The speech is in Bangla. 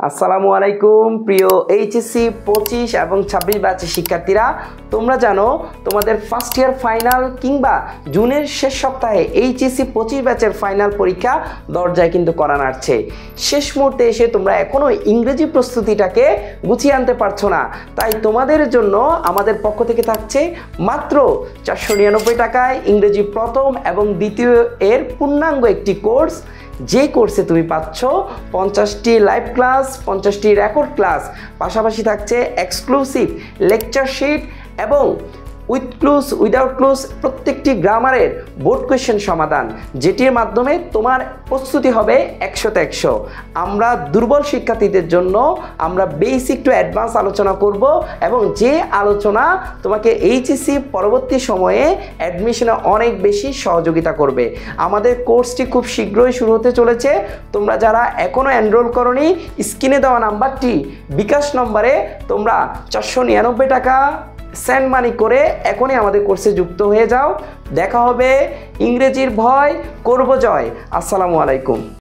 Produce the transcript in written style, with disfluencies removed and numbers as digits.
আসসালামু আলাইকুম প্রিয় এইচএসসি 25 এবং 26 ব্যাচের শিক্ষার্থীরা, তোমরা জানো তোমাদের ফার্স্ট ইয়ার ফাইনাল কিংবা জুনের শেষ সপ্তাহে এইচএসসি 25 ব্যাচের ফাইনাল পরীক্ষা দরজায় কিন্তু করা নাড়ছে। শেষ মুহূর্তে এসে তোমরা এখনও ইংরেজি প্রস্তুতিটাকে গুছিয়ে আনতে পারছো না, তাই তোমাদের জন্য আমাদের পক্ষ থেকে থাকছে মাত্র 499 টাকায় ইংরেজি প্রথম এবং দ্বিতীয় এর পূর্ণাঙ্গ একটি কোর্স। যে কোর্সে তুমি পাচ্ছ 50টি লাইভ ক্লাস, 50টি রেকর্ড ক্লাস, পাশাপাশি থাকছে এক্সক্লুসিভ লেকচার শিট এবং উইথ ক্লুজ উইদাউট ক্লুজ প্রত্যেকটি গ্রামারের বোর্ড কোয়েশ্চেন সমাধান, যেটির মাধ্যমে তোমার প্রস্তুতি হবে 100তে 100। আমরা দুর্বল শিক্ষার্থীদের জন্য আমরা বেসিক টু অ্যাডভান্স আলোচনা করব এবং যে আলোচনা তোমাকে এইচএসসি পরবর্তী সময়ে অ্যাডমিশনে অনেক বেশি সহযোগিতা করবে। আমাদের কোর্সটি খুব শীঘ্রই শুরু হতে চলেছে। তোমরা যারা এখনও এনরোল করোনি, স্ক্রিনে দেওয়া নাম্বারটি বিকাশ নম্বরে তোমরা 499 টাকা সেন্ড মানি করে এখনই আমাদের কোর্সে যুক্ত হয়ে যাও। দেখা হবে। ইংরেজির ভয় করব জয়। আসসালামু আলাইকুম।